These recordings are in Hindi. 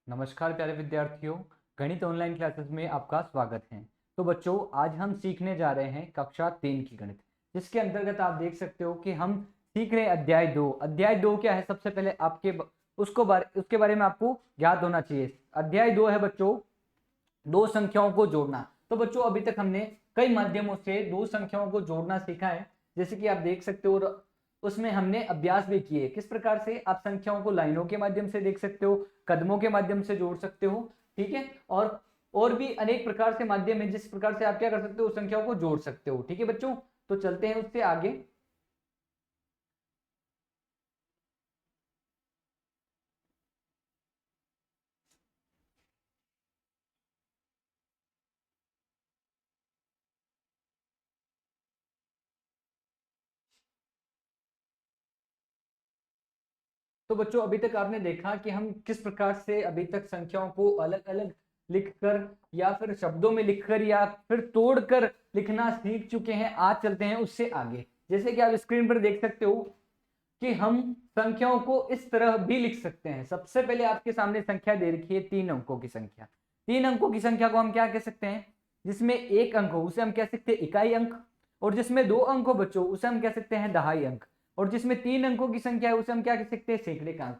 नमस्कार प्यारे विद्यार्थियों, गणित ऑनलाइन क्लासेस में आपका स्वागत है। तो बच्चों, आज हम सीखने जा रहे हैं कक्षा 3 की गणित, जिसके अंतर्गत आप देख सकते हो कि हम सीख रहे हैं अध्याय 2। अध्याय 2 क्या है? सबसे पहले उसके बारे में आपको ज्ञात होना चाहिए। अध्याय 2 है बच्चों, दो संख्याओं को जोड़ना। तो बच्चों, अभी तक हमने कई माध्यमों से दो संख्याओं को जोड़ना सीखा है, जैसे कि आप देख सकते हो। और उसमें हमने अभ्यास भी किए किस प्रकार से आप संख्याओं को लाइनों के माध्यम से देख सकते हो, कदमों के माध्यम से जोड़ सकते हो, ठीक है। और भी अनेक प्रकार से माध्यम है जिस प्रकार से आप क्या कर सकते हो, संख्याओं को जोड़ सकते हो, ठीक है बच्चों। तो चलते हैं उससे आगे। तो बच्चों, अभी तक आपने देखा कि हम किस प्रकार से अभी तक संख्याओं को अलग अलग लिखकर या फिर शब्दों में लिखकर या फिर तोड़कर लिखना सीख चुके हैं। आज चलते हैं उससे आगे। जैसे कि आप स्क्रीन पर देख सकते हो कि हम संख्याओं को इस तरह भी लिख सकते हैं। सबसे पहले आपके सामने संख्या दे रखी है, 3 अंकों की संख्या। 3 अंकों की संख्या को हम क्या कह सकते हैं? जिसमें एक अंक हो उसे हम कह सकते हैं इकाई अंक, और जिसमें 2 अंक हो बच्चों उसे हम कह सकते हैं दहाई अंक, और जिसमें 3 अंकों की संख्या है उसे हम क्या कह सकते हैं? सैकड़े का अंक।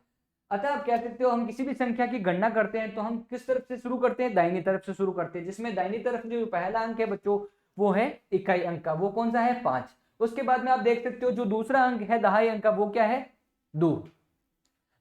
अतः आप कह सकते हो, हम किसी भी संख्या की गणना करते हैं तो हम किस तरफ से शुरू करते हैं? दाहिनी तरफ से शुरू करते हैं, जिसमें दाहिनी तरफ जो पहला अंक है बच्चों वो है इकाई अंक का। वो कौन सा है? 5। उसके बाद में आप देख सकते हो जो दूसरा अंक है दहाई अंक का, वो क्या है? 2।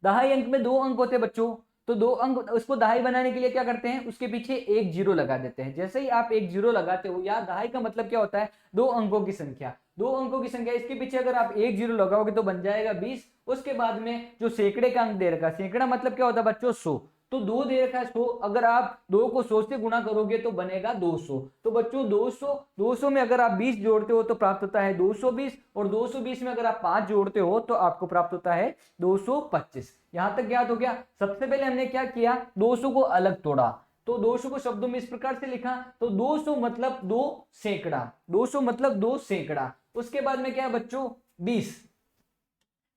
दहाई अंक में 2 अंक होते हैं बच्चों, तो 2 अंक उसको दहाई बनाने के लिए क्या करते हैं? उसके पीछे एक जीरो लगा देते हैं। जैसे ही आप एक जीरो लगाते हो, या दहाई का मतलब क्या होता है? 2 अंकों की संख्या। 2 अंकों की संख्या, इसके पीछे अगर आप एक जीरो लगाओगे तो बन जाएगा 20। उसके बाद में जो सैकड़े का अंक दे रखा, सैकड़ा मतलब क्या होता है बच्चों? 100। तो 2 दे रखा है 100, अगर आप 2 को 100 से गुणा करोगे तो बनेगा 200। तो बच्चों 200 में अगर आप 20 जोड़ते हो तो प्राप्त होता है 220, और 220 में अगर आप 5 जोड़ते हो तो आपको प्राप्त होता है 225। यहां तक ज्ञात हो गया। सबसे पहले हमने क्या किया? 200 को अलग तोड़ा। तो 200 को शब्दों में इस प्रकार से लिखा, तो 200 मतलब 2 सैकड़ा। 200 मतलब 2 सैकड़ा। उसके बाद में क्या है बच्चों? 20।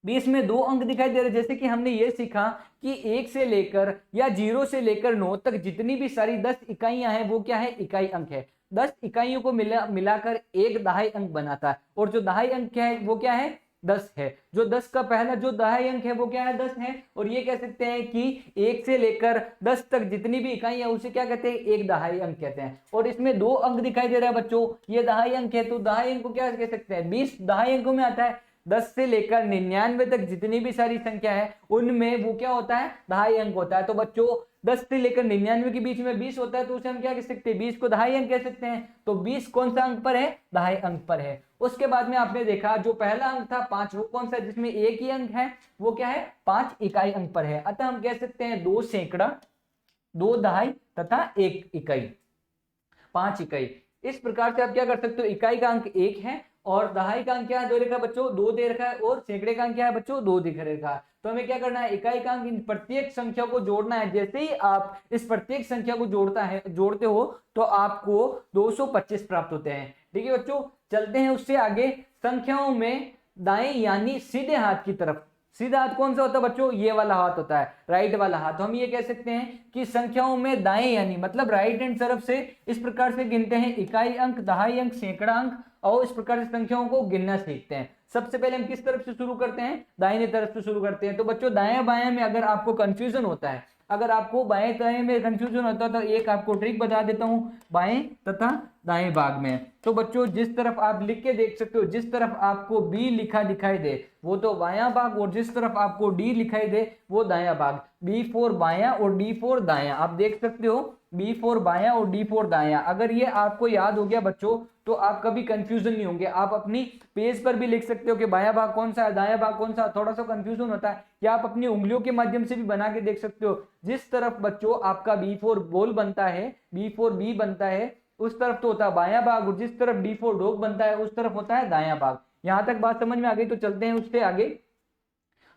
20 में 2 अंक दिखाई दे रहे, जैसे कि हमने ये सीखा कि 1 से लेकर या 0 से लेकर 9 तक जितनी भी सारी 10 इकाइयां हैं वो क्या है? इकाई अंक है। 10 इकाइयों को मिलाकर एक दहाई अंक बनाता है, और जो दहाई अंक क्या है वो क्या है? 10 है। जो 10 का पहला जो दहाई अंक है वो क्या है? 10 है। और ये कह सकते हैं कि 1 से लेकर 10 तक जितनी भी इकाइयां उसे क्या कहते हैं? एक दहाई अंक कहते हैं। और इसमें 2 अंक दिखाई दे रहा है बच्चों, ये दहाई अंक है, तो दहाई अंक को क्या कह सकते हैं? 20 दहाई अंकों में आता है। 10 से लेकर 99 तक जितनी भी सारी संख्या है उनमें वो क्या होता है? दहाई अंक होता है। तो बच्चों 10 से लेकर 99 के बीच में 20 होता है, तो उसे हम क्या कह सकते हैं? 20 को दहाई अंक कह सकते हैं। तो 20 कौन सा अंक पर है? दहाई अंक पर है। उसके बाद में आपने देखा जो पहला अंक था 5, वो कौन सा? जिसमें एक ही अंक है, वो क्या है? 5 इकाई अंक पर है। अतः हम कह सकते हैं 2 सैकड़ा, 2 दहाई तथा 1 इकाई, 5 इकाई। इस प्रकार से आप क्या कर सकते हो? इकाई का अंक 1 है, और दहाई का अंक क्या है दे रखा है बच्चों? 2 दे रखा है, और सैकड़े का अंक क्या है बच्चों? 2 दिख रखा है। तो हमें क्या करना है? इकाई का अंक इन प्रत्येक संख्या को जोड़ना है। जैसे ही आप इस प्रत्येक संख्या को जोड़ते हो तो आपको 225 प्राप्त होते हैं, ठीक है बच्चों। चलते हैं उससे आगे। संख्याओं में दाएं यानी सीधे हाथ की तरफ, सीधा हाथ कौन सा होता है बच्चों? ये वाला हाथ होता है, राइट वाला हाथ। तो हम ये कह सकते हैं कि संख्याओं में दाएं यानी मतलब राइट हैंड तरफ से इस प्रकार से गिनते हैं: इकाई अंक, दहाई अंक, सैकड़ा अंक, और इस प्रकार से संख्याओं को गिनना सीखते हैं। सबसे पहले हम किस तरफ से शुरू करते हैं? दाहिने तरफ से शुरू करते हैं। तो बच्चों दाएं बाएं में अगर आपको कंफ्यूजन होता है, अगर आपको बाएं दाएं में कंफ्यूजन होता है तो एक आपको ट्रिक बता देता हूं, बाएं तथा दाएं भाग में। तो बच्चों जिस तरफ आप लिख के देख सकते हो, जिस तरफ आपको बी लिखा दिखाई दे वो तो बायां भाग, और जिस तरफ आपको डी लिखाई दे वो दायां भाग। B4 बायां और D4 दायां, आप देख सकते हो B4 बायां और D4 दायां। अगर ये आपको याद हो गया बच्चों तो आप कभी कंफ्यूजन नहीं होंगे। आप अपनी पेज पर भी लिख सकते हो कि बायां भाग कौन सा है, दायां भाग कौन सा। थोड़ा सा कंफ्यूजन होता है, या आप अपनी उंगलियों के माध्यम से भी बना के देख सकते हो। जिस तरफ बच्चों आपका B4 बॉल बनता है, B4 बी बनता है, उस तरफ तो होता है बायां भाग, और जिस तरफ D4 डॉग बनता है उस तरफ होता है दायां भाग। यहां तक बात समझ में आ गई। तो चलते हैं उससे आगे।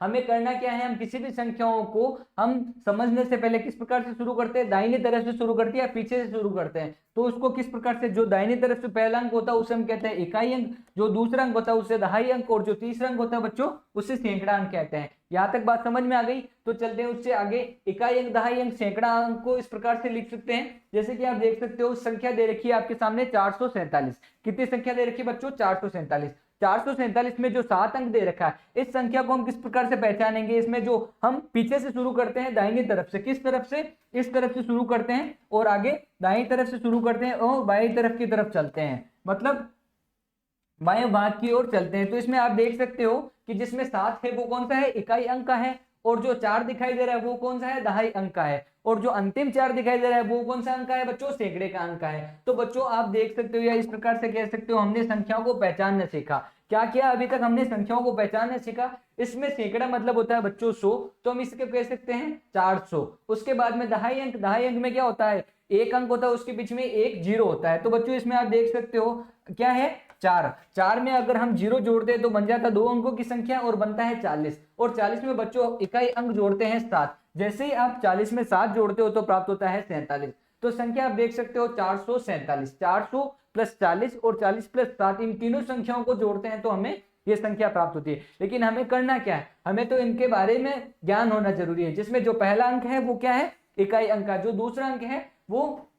हमें करना क्या है, हम किसी भी संख्याओं को हम समझने से पहले किस प्रकार से शुरू करते हैं, दाहिनी तरफ से शुरू करते हैं या पीछे से शुरू करते हैं। तो उसको किस प्रकार से, जो दाहिनी तरफ से पहला अंक होता है उसे हम कहते हैं इकाई अंक, जो दूसरा अंक होता है उसे दहाई अंक, और जो तीसरा अंक होता है बच्चों उसे सैकड़ा अंक कहते हैं। यहाँ तक बात समझ में आ गई। तो चलते हैं उससे आगे। इकाई अंक, दहाई अंक, सैकड़ा अंक को इस प्रकार से लिख सकते हैं, जैसे कि आप देख सकते हो संख्या दे रखी है आपके सामने 447। कितनी संख्या दे रखी है बच्चों, 447। 447 में जो 7 अंक दे रखा है, इस संख्या को हम किस प्रकार से पहचानेंगे, इसमें जो हम पीछे से शुरू करते हैं दाहिनी तरफ से, किस तरफ से, इस तरफ से शुरू करते हैं और आगे दाहिनी तरफ से शुरू करते हैं और बाईं तरफ की तरफ चलते हैं, मतलब बाएं भाग की ओर चलते हैं। तो इसमें आप देख सकते हो कि जिसमें 7 है वो कौन सा है, इकाई अंक का है, और जो 4 दिखाई दे रहा है वो कौन सा है, दहाई अंक का है, और जो अंतिम 4 दिखाई दे रहा है वो कौन सा अंक का है बच्चों, सैकड़े का अंक का है। तो बच्चों आप देख सकते हो या इस प्रकार से कह सकते हो, हमने संख्याओं को पहचानना सीखा। क्या किया अभी तक, हमने संख्याओं को पहचानना सीखा। इसमें सैकड़ा मतलब होता है बच्चों 100, तो हम इसके कह सकते हैं 400। उसके बाद में दहाई अंक, दहाई अंक में क्या होता है, एक अंक होता है उसके बीच में एक जीरो होता है। तो बच्चों इसमें आप देख सकते हो क्या है, 4। 4 में अगर हम जीरो जोड़ते हैं तो बन जाता है 2 अंकों की संख्या और बनता है 40, और 40 में बच्चों इकाई अंक जोड़ते हैं 7। जैसे ही आप 40 में 7 जोड़ते हो तो प्राप्त होता है 47। तो संख्या आप देख सकते हो 447, 400 प्लस 40 और 40 प्लस 7, इन तीनों संख्याओं को जोड़ते हैं तो हमें ये संख्या प्राप्त होती है। लेकिन हमें करना क्या है, हमें तो इनके बारे में ज्ञान होना जरूरी है, जिसमें जो पहला अंक है वो क्या है, इकाई अंक का, जो दूसरा अंक है वो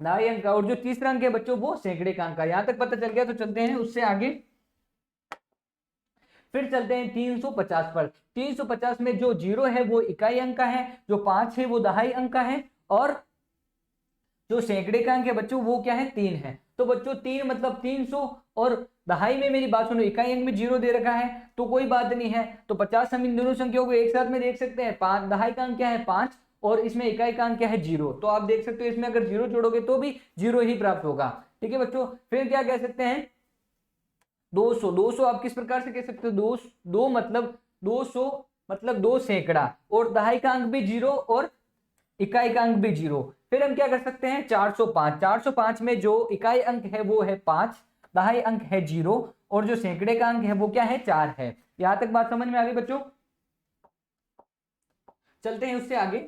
दहाई अंक का, और जो तीसरा अंक है बच्चों वो सैकड़े का अंक का। यहां तक पता चल गया। तो चलते हैं उससे आगे, फिर चलते हैं 350 पर। 350 में जो 0 है वो इकाई अंक का है, जो 5 है वो दहाई अंक का है, और जो सैकड़े का अंक है बच्चों वो क्या है, 3 है। तो बच्चों 3 मतलब 300, और दहाई में मेरी बात सुनो, इकाई अंक में 0 दे रखा है तो कोई बात नहीं है, तो 50 हम इन दोनों संख्याओं को एक साथ में देख सकते हैं। 5 दहाई का अंक क्या है 5, और इसमें इकाई का अंक क्या है 0। तो आप देख सकते हो इसमें अगर 0 जोड़ोगे तो भी 0 ही प्राप्त होगा। ठीक है बच्चों, फिर क्या कह सकते हैं 200। 200 आप किस प्रकार से कह सकते हो, 2 मतलब 200 मतलब 2 सैकड़ा, और दहाई का अंक भी 0 और इकाई का अंक भी 0। फिर हम क्या कर सकते हैं 405। 405 में जो इकाई अंक है वो है 5, दहाई अंक है 0, और जो सैकड़े का अंक है वो क्या है 4 है। यहां तक बात समझ में आ गई बच्चों। चलते हैं उससे आगे।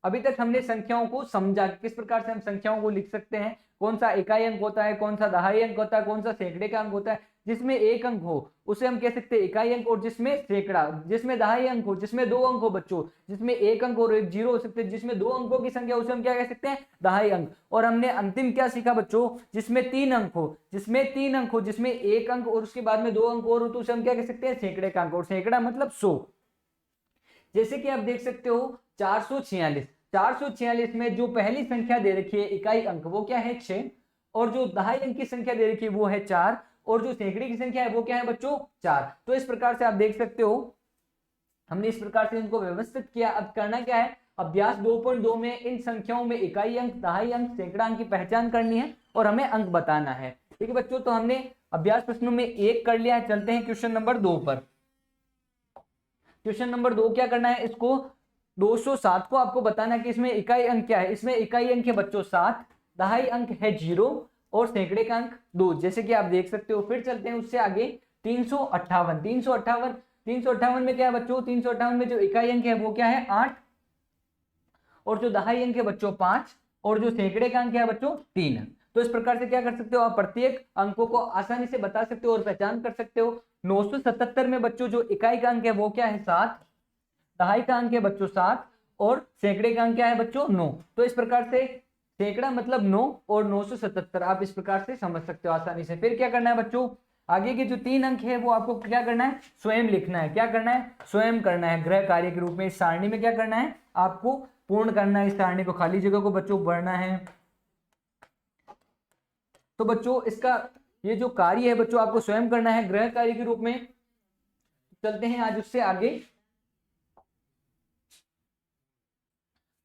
अभी तक हमने संख्याओं को समझा, किस प्रकार से हम संख्याओं को लिख सकते हैं, कौन सा इकाई अंक होता है, कौन सा दहाई अंक होता है, कौन सा सैकड़े का अंक होता है। जिसमें एक अंक हो उसे हम कह सकते हैं इकाई अंक, और जिसमें सैकड़ा, जिसमें दहाई अंक हो, जिसमें 2 अंक हो बच्चों, जिसमें एक अंक और एक 0 हो सकते हैं, जिसमें 2 अंकों की संख्या उसे हम क्या कह सकते हैं, दहाई अंक। और हमने अंतिम क्या सीखा बच्चों, जिसमें 3 अंक हो, जिसमें 3 अंक हो, जिसमें एक अंक और उसके बाद में 2 अंक और हो, तो उसे हम क्या कह सकते हैं, सैकड़े का अंक। और सैकड़ा मतलब 100। जैसे कि आप देख सकते हो 446। 446 में जो पहली संख्या दे रखी है इकाई अंक वो क्या है 6, और जो दहाई अंक की संख्या दे रखी है वो है 4, और जो सैकड़े की संख्या है वो क्या है बच्चों 4। तो इस प्रकार से आप देख सकते हो हमने इस प्रकार से इनको व्यवस्थित किया। अब करना क्या है, अभ्यास 2.2 में इन संख्याओं में इकाई अंक, दहाई अंक, सैकड़ा अंक की पहचान करनी है और हमें अंक बताना है। ठीक है बच्चों, तो हमने अभ्यास प्रश्नों में 1 कर लिया है। चलते हैं क्वेश्चन नंबर 2 पर। क्वेश्चन नंबर 2 क्या करना है, इसको 207 को आपको बताना है कि इसमें इकाई अंक क्या है। इसमें इकाई अंक है बच्चों 7, दहाई अंक है 0, और सैकड़े का अंक 2, जैसे कि आप देख सकते हो। फिर चलते हैं उससे आगे 358। 358 में क्या है बच्चों, 358 में जो इकाई अंक है वो क्या है 8, और जो दहाई अंक है बच्चों 5, और जो सैकड़े का अंक है बच्चों 3। तो इस प्रकार से क्या कर सकते हो आप, प्रत्येक अंकों को आसानी से बता सकते हो और पहचान कर सकते हो। 977 में बच्चों जो इकाई का अंक है वो क्या है 7, दहाई का अंक है बच्चों 7, और सैकड़े का अंक क्या है बच्चों 9। तो इस प्रकार से सैकड़ा मतलब 9 और 977 आप इस प्रकार से समझ सकते हो आसानी से। फिर क्या करना है बच्चों, आगे के जो 3 अंक है वो आपको क्या करना है, स्वयं लिखना है। क्या करना है, स्वयं करना है, गृह कार्य के रूप में। इस सारणी में क्या करना है, आपको पूर्ण करना है। इस सारणी को, खाली जगह को बच्चों भरना है। तो बच्चों इसका ये जो कार्य है बच्चों आपको स्वयं करना है गृह कार्य के रूप में। चलते हैं आज उससे आगे।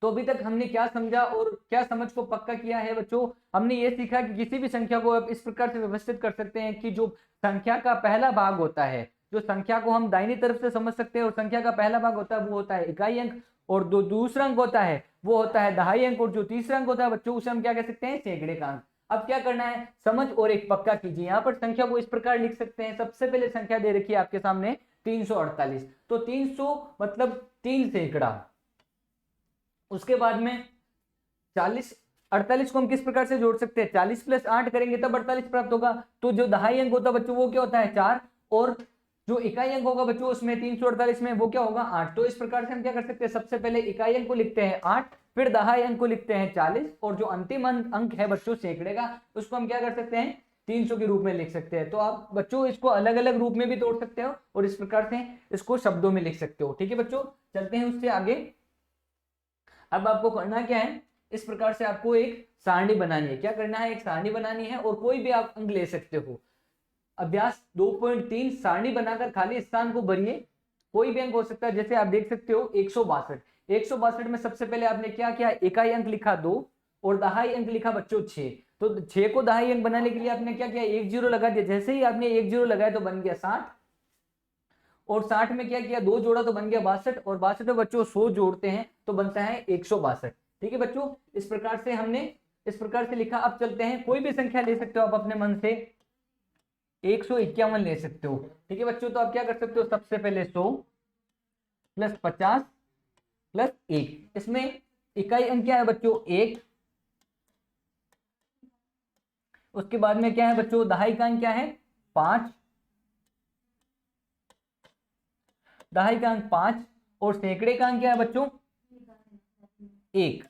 तो अभी तक हमने क्या समझा और क्या समझ को पक्का किया है बच्चों, हमने ये सीखा कि किसी भी संख्या को आप इस प्रकार से व्यवस्थित कर सकते हैं कि जो संख्या का पहला भाग होता है, जो संख्या को हम दाहिनी तरफ से समझ सकते हैं, और संख्या का पहला भाग होता है वो होता है इकाई अंक, और जो दूसरा अंक होता है वो होता है दहाई अंक, और जो तीसरा अंक होता है बच्चों उसे हम क्या कह सकते हैं, सैकड़े का अंक। अब क्या करना है, समझ और एक पक्का कीजिए। यहाँ पर संख्या को इस प्रकार लिख सकते हैं। सबसे पहले संख्या दे रखी है आपके सामने 348। तो 300 मतलब 3 सैकड़ा। उसके बाद में 40, 48 को हम किस प्रकार से जोड़ सकते हैं, 40 + 8 करेंगे तब 48 प्राप्त होगा। तो जो दहाई अंक होता है बच्चों वो क्या होता है 4, और जो इकाई अंक होगा बच्चों उसमें 348 में वो क्या होगा 8। तो इस प्रकार से हम क्या कर सकते हैं, सबसे पहले इकाई अंक को लिखते हैं 8, फिर दहाई अंक को लिखते हैं 40, और जो अंतिम अंक है बच्चों सैकड़े का उसको हम क्या कर सकते हैं 300 के रूप में लिख सकते हैं। तो आप बच्चों इसको अलग अलग रूप में भी तोड़ सकते हो और इस प्रकार से इसको शब्दों में लिख सकते हो। ठीक है बच्चों, चलते हैं उससे आगे। अब आपको करना क्या है, इस प्रकार से आपको एक सारणी बनानी है। क्या करना है, एक सारणी बनानी है और कोई भी आप अंक ले सकते हो। अभ्यास 2.3 सारणी बनाकर खाली स्थान को भरिए। कोई भी अंक हो सकता है, जैसे आप देख सकते हो 162। 162 में सबसे पहले आपने क्या किया, इकाई अंक लिखा 2 और दहाई अंक लिखा बच्चों 6। तो 6 को दहाई अंक बनाने के लिए आपने क्या किया, 1 0 लगा दिया। जैसे ही आपने 1 0 लगाया तो बन गया 60, और 60 में क्या किया 2 जोड़ा तो बन गया 62, और 62 में बच्चों 100 जोड़ते हैं तो बनता है 162। ठीक है बच्चों, इस प्रकार से हमने इस प्रकार से लिखा। अब चलते हैं, कोई भी संख्या ले सकते हो आप अपने मन से, 151 ले सकते हो। ठीक है बच्चों, तो आप क्या कर सकते हो, सबसे पहले 100 + 50 + 1, इसमें इकाई अंक क्या है बच्चों 1, उसके बाद में क्या है बच्चों दहाई का अंक क्या है 5, दहाई का अंक 5, और सैकड़े का अंक क्या है बच्चों 1,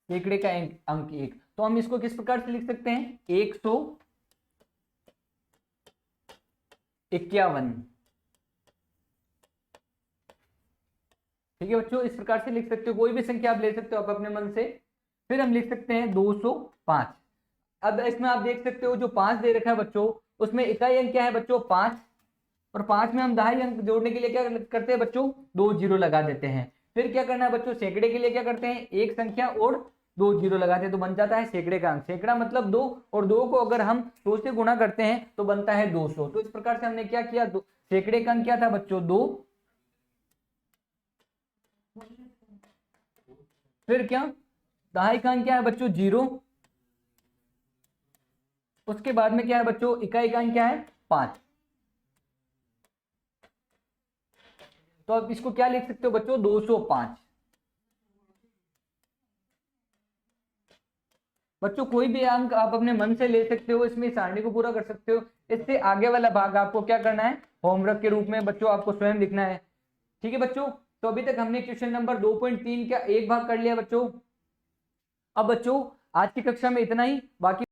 सैकड़े का अंक 1। तो हम इसको किस प्रकार से लिख सकते हैं, 151। ठीक है बच्चों, इस प्रकार से लिख सकते हो, कोई भी संख्या आप ले सकते हो आप अपने मन से। फिर हम लिख सकते हैं 205। अब इसमें आप देख सकते हो जो 5 दे रखा है बच्चों, उसमें इकाई अंक क्या है बच्चों 5, और 5 में हम दहाई अंक जोड़ने के लिए क्या करते हैं बच्चों 2 0 लगा देते हैं। फिर क्या करना है बच्चों, सैकड़े के लिए क्या करते हैं, एक संख्या और 2 0 लगाते हैं तो बन जाता है सैकड़े का अंक। सैकड़ा मतलब 2, और 2 को अगर हम 2 से गुणा करते हैं तो बनता है 200। तो इस प्रकार से हमने क्या किया, सैकड़े का अंक क्या था बच्चों 2, फिर क्या दहाई का अंक क्या है बच्चों 0, उसके बाद में क्या है बच्चों इकाई का अंक क्या है 5। तो आप इसको क्या लिख सकते हो बच्चों 205। बच्चों कोई भी अंक आप अपने मन से ले सकते हो, इसमें सारणी को पूरा कर सकते हो। इससे आगे वाला भाग आपको क्या करना है, होमवर्क के रूप में बच्चों आपको स्वयं लिखना है। ठीक है बच्चों, तो अभी तक हमने क्वेश्चन नंबर 2.3 का एक भाग कर लिया बच्चों। अब बच्चों आज की कक्षा में इतना ही, बाकी